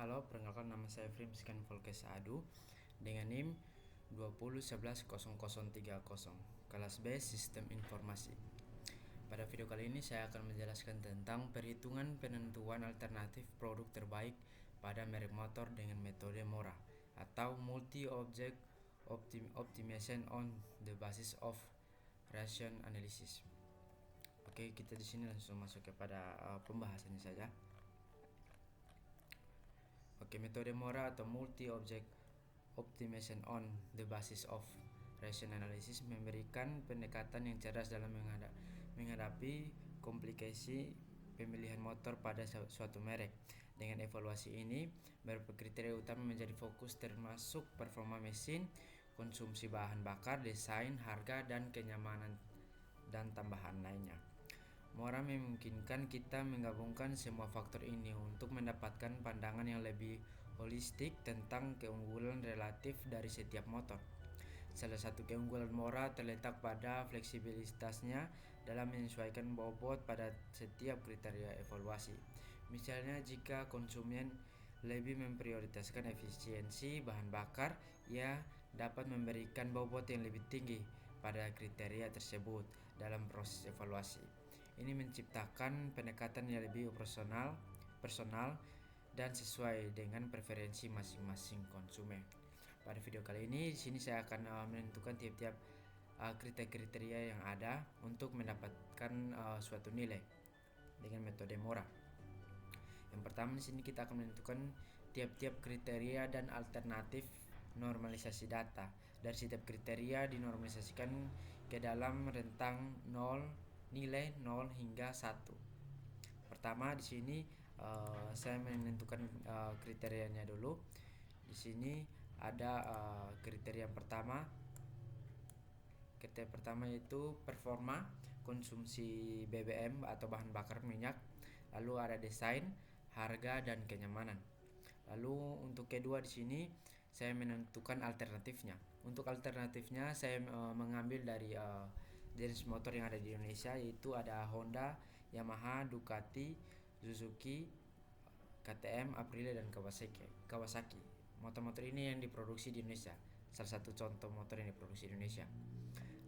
Halo, perkenalkan nama saya Frim Scan Volkes Adu dengan NIM 20110030, kelas B Sistem Informasi. Pada video kali ini saya akan menjelaskan tentang perhitungan penentuan alternatif produk terbaik pada merek motor dengan metode MORA atau Multi Object Optimization on the Basis of Ration Analysis. Oke, kita di sini langsung masuk kepada pembahasannya saja. Oke, metode MORA atau Multi Object Optimization on the Basis of Ration Analysis memberikan pendekatan yang cerdas dalam menghadapi komplikasi pemilihan motor pada suatu merek. Dengan evaluasi ini, beberapa kriteria utama menjadi fokus, termasuk performa mesin, konsumsi bahan bakar, desain, harga, dan kenyamanan, dan tambahan lainnya. MORA memungkinkan kita menggabungkan semua faktor ini untuk mendapatkan pandangan yang lebih holistik tentang keunggulan relatif dari setiap motor. Salah satu keunggulan MORA terletak pada fleksibilitasnya dalam menyesuaikan bobot pada setiap kriteria evaluasi. Misalnya, jika konsumen lebih memprioritaskan efisiensi bahan bakar, ia dapat memberikan bobot yang lebih tinggi pada kriteria tersebut dalam proses evaluasi. Ini menciptakan pendekatan yang lebih personal dan sesuai dengan preferensi masing-masing konsumen. Pada video kali ini, di sini saya akan menentukan tiap-tiap kriteria yang ada untuk mendapatkan suatu nilai dengan metode MORA. Yang pertama, di sini kita akan menentukan tiap-tiap kriteria dan alternatif normalisasi data. Dari setiap kriteria dinormalisasikan ke dalam rentang nilai 0 hingga 1. Pertama, di sini saya menentukan kriterianya dulu. Di sini ada kriteria pertama. Kriteria pertama yaitu performa, konsumsi BBM atau bahan bakar minyak. Lalu ada desain, harga, dan kenyamanan. Lalu untuk kedua di sini saya menentukan alternatifnya. Untuk alternatifnya saya mengambil dari jenis motor yang ada di Indonesia, yaitu ada Honda, Yamaha, Ducati, Suzuki, KTM, Aprilia, dan Kawasaki. Motor-motor ini yang diproduksi di Indonesia. Salah satu contoh motor yang diproduksi di Indonesia.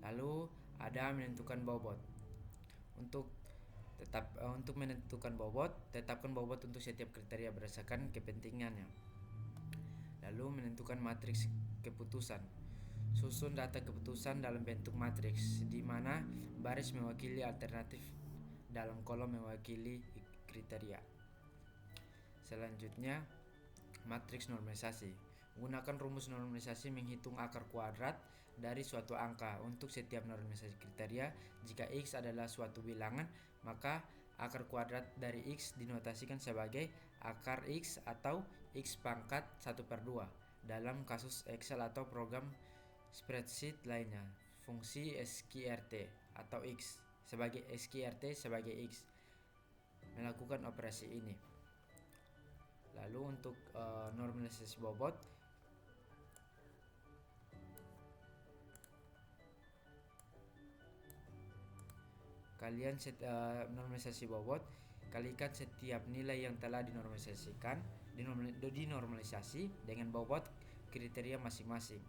Lalu ada menentukan bobot. Untuk menentukan bobot, tetapkan bobot untuk setiap kriteria berdasarkan kepentingannya. Lalu menentukan matriks keputusan. Susun data keputusan dalam bentuk matriks, di mana baris mewakili alternatif, dalam kolom mewakili kriteria. Selanjutnya, matriks normalisasi. Gunakan rumus normalisasi menghitung akar kuadrat dari suatu angka untuk setiap normalisasi kriteria. Jika X adalah suatu bilangan, maka akar kuadrat dari X dinotasikan sebagai akar X atau X pangkat 1/2 dalam kasus Excel atau program spreadsheet lainnya. Fungsi SQRT atau X sebagai X melakukan operasi ini. Lalu untuk normalisasi bobot, normalisasi bobot, kalikan setiap nilai yang telah dinormalisasi dengan bobot kriteria masing-masing.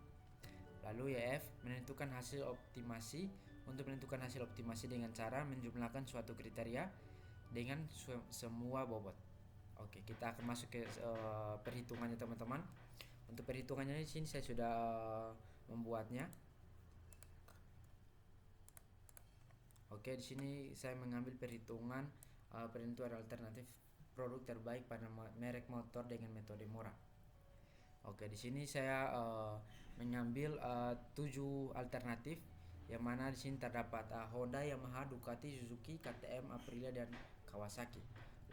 Lalu YF menentukan hasil optimasi. Untuk menentukan hasil optimasi dengan cara menjumlahkan suatu kriteria dengan semua bobot. Oke, kita akan masuk ke perhitungannya, teman-teman. Untuk perhitungannya di sini saya sudah membuatnya. Oke, di sini saya mengambil perhitungan penentuan alternatif produk terbaik pada merek motor dengan metode MORA. Oke, di sini saya mengambil 7 alternatif, yang mana di sini terdapat Honda, Yamaha, Ducati, Suzuki, KTM, Aprilia, dan Kawasaki.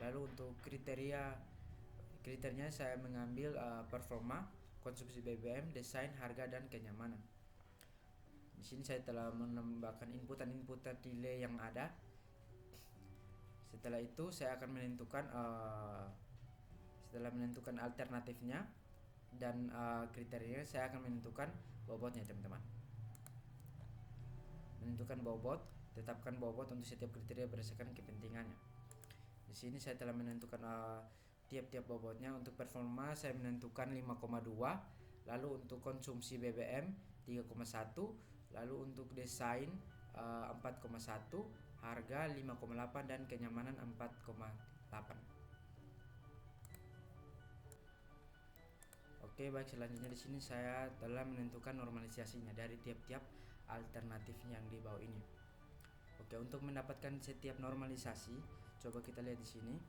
Lalu untuk kriterianya saya mengambil performa, konsumsi BBM, desain, harga, dan kenyamanan. Di sini saya telah menambahkan inputan nilai yang ada. Setelah itu saya akan menentukan alternatifnya dan kriterianya, saya akan menentukan bobotnya, teman-teman. Menentukan bobot, tetapkan bobot untuk setiap kriteria berdasarkan kepentingannya. Di sini saya telah menentukan tiap-tiap bobotnya. Untuk performa saya menentukan 5,2, lalu untuk konsumsi BBM 3,1, lalu untuk desain 4,1, harga 5,8 dan kenyamanan 4,8. Oke, baik, selanjutnya di sini saya telah menentukan normalisasinya dari tiap-tiap alternatif yang di bawah ini. Oke, untuk mendapatkan setiap normalisasi, coba kita lihat di sini.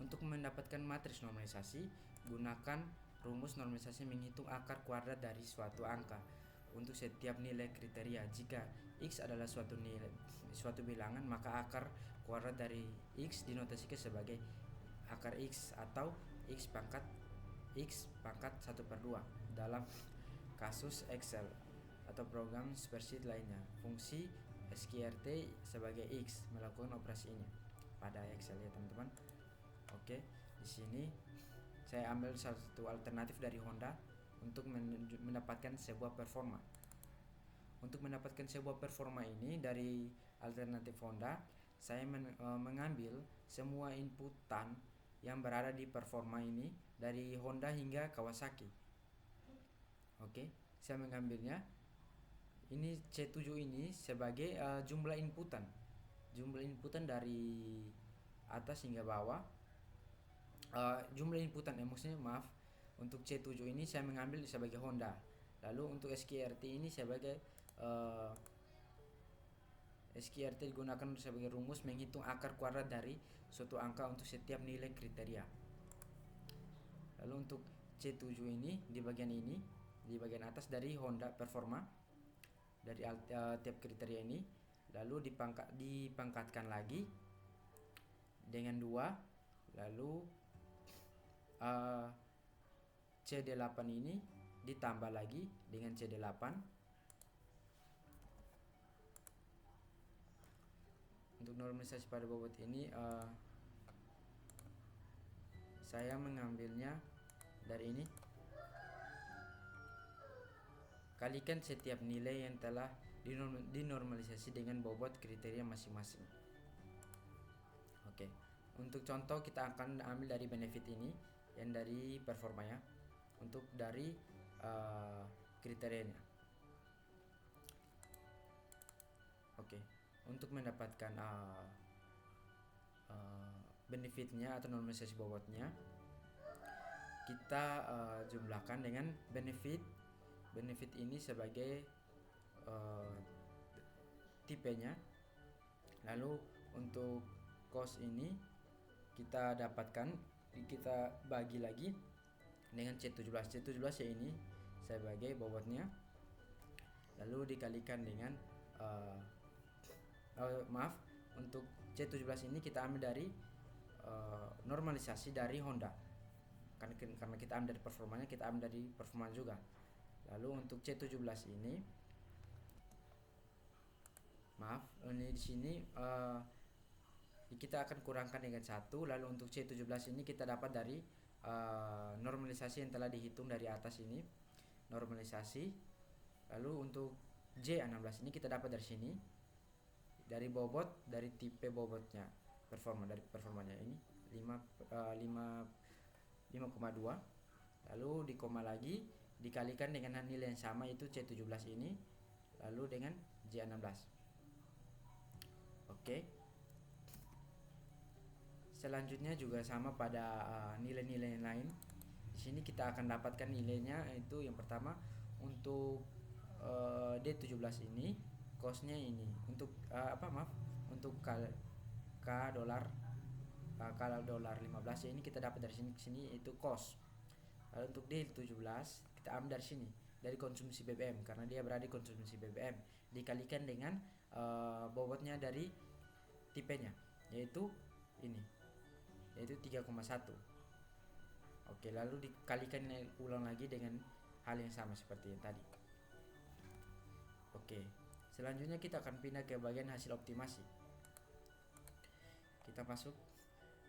Untuk mendapatkan matriks normalisasi, gunakan rumus normalisasi menghitung akar kuadrat dari suatu angka untuk setiap nilai kriteria. Jika X adalah suatu bilangan, maka akar kuadrat dari X dinotasikan sebagai akar X atau X pangkat 1/2 dalam kasus Excel atau program spreadsheet lainnya. Fungsi SQRT sebagai X melakukan operasi ini pada Excel ya teman-teman. Oke, di sini saya ambil satu alternatif dari Honda untuk mendapatkan sebuah performa. Untuk mendapatkan sebuah performa ini dari alternatif Honda, saya mengambil semua inputan yang berada di performa ini dari Honda hingga Kawasaki. Oke, saya mengambilnya. Ini C7 ini sebagai jumlah inputan dari atas hingga bawah. Jumlah inputan maksudnya maaf, untuk C7 ini saya mengambil sebagai Honda. Lalu untuk SQRT ini sebagai SQRT digunakan sebagai rumus menghitung akar kuadrat dari suatu angka untuk setiap nilai kriteria. Lalu untuk C7 ini di bagian atas dari Honda performa dari tiap kriteria ini, lalu dipangkatkan lagi dengan 2, lalu CD8 ini ditambah lagi dengan CD8. Untuk normalisasi pada bobot ini saya mengambilnya dari ini, kalikan setiap nilai yang telah dinormalisasi dengan bobot kriteria masing-masing. Oke, untuk contoh kita akan ambil dari benefit ini yang dari performanya untuk dari kriterianya. Oke, untuk mendapatkan benefitnya atau normalisasi bobotnya, kita jumlahkan dengan benefit ini sebagai tipenya. Lalu untuk cost ini kita bagi lagi dengan C17 ya, ini sebagai bobotnya, lalu dikalikan dengan untuk C17 ini kita ambil dari normalisasi dari Honda, karena kita ambil dari performanya, kita ambil dari performa juga. Lalu untuk C17 ini di sini kita akan kurangkan dengan 1. Lalu untuk C17 ini kita dapat dari normalisasi yang telah dihitung dari atas ini, normalisasi. Lalu untuk J16 ini kita dapat dari sini, dari bobot, dari tipe bobotnya, dari performanya ini 5,2, lalu di koma lagi dikalikan dengan nilai yang sama, itu C17 ini, lalu dengan J16. Oke. Selanjutnya juga sama pada nilai-nilai yang lain. Di sini kita akan dapatkan nilainya, itu yang pertama untuk D17 ini costnya ini untuk untuk K dolar 15 ya, ini kita dapat dari sini itu cost. Lalu untuk D17 kita ambil dari sini, dari konsumsi BBM, karena dia berada di konsumsi BBM, dikalikan dengan bobotnya dari tipenya, yaitu ini, yaitu 3,1. Oke, lalu dikalikan ulang lagi dengan hal yang sama seperti yang tadi. Oke, selanjutnya kita akan pindah ke bagian hasil optimasi. Kita masuk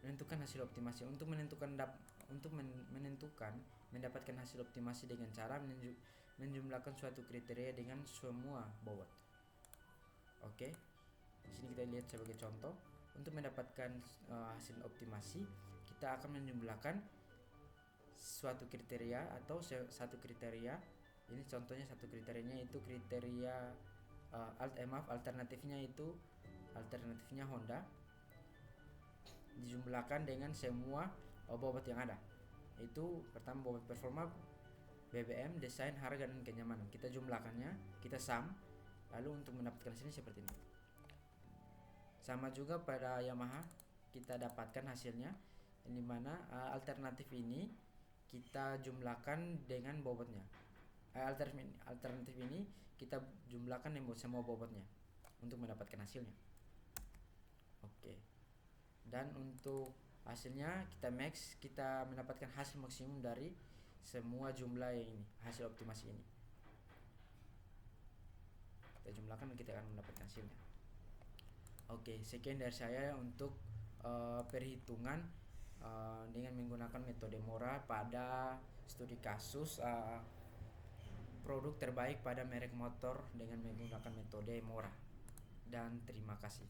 menentukan hasil optimasi. Untuk mendapatkan hasil optimasi dengan cara menjumlahkan suatu kriteria dengan semua bobot. Oke, di sini kita lihat sebagai contoh. Untuk mendapatkan hasil optimasi, kita akan menjumlahkan suatu kriteria atau satu kriteria. Ini contohnya satu kriterianya itu kriteria alternatifnya Honda, dijumlahkan dengan semua bobot yang ada. Itu pertama bobot performa, BBM, desain, harga, dan kenyamanan. Kita jumlahkannya, kita sum, lalu untuk mendapatkan hasilnya seperti ini. Sama juga pada Yamaha, kita dapatkan hasilnya, di mana alternatif ini kita jumlahkan dengan bobotnya. Alternatif ini kita jumlahkan dengan semua bobotnya untuk mendapatkan hasilnya. Oke. Dan untuk hasilnya kita max, kita mendapatkan hasil maksimum dari semua jumlah yang ini, hasil optimasi ini. Kita jumlahkan dan kita akan mendapatkan hasilnya. Oke, sekian dari saya untuk perhitungan dengan menggunakan metode Mora pada studi kasus produk terbaik pada merek motor dengan menggunakan metode Mora. Dan terima kasih.